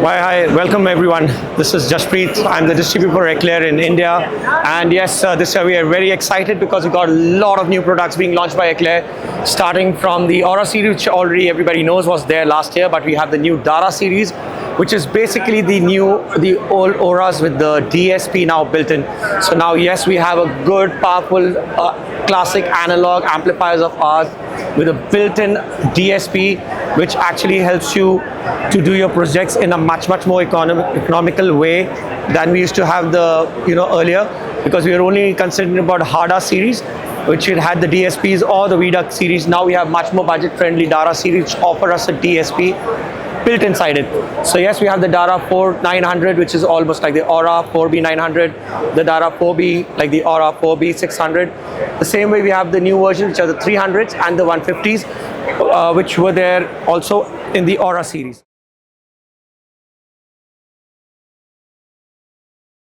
Why, hi, welcome everyone. This is Jashprit. I'm the distributor for Ecler in India. And yes, this year we are very excited because we got a lot of new products being launched by Ecler, starting from the AURA series, which already everybody knows was there last year, but we have the new DARA series, which is basically the old AURAs with the DSP now built in. So now, yes, we have a good, powerful, classic analog amplifiers of ours with a built-in DSP, which actually helps you to do your projects in a much more economical way than we used to have earlier, because we were only considering about HADA series, which it had the DSPs, or the VDUC series. Now we have much more budget-friendly DARA series, which offer us a DSP built inside it. So yes, we have the DARA 4900, which is almost like the AURA 4B900, the DARA 4B like the AURA 4B600. The same way we have the new version, which are the 300s and the 150s, which were there also in the AURA series.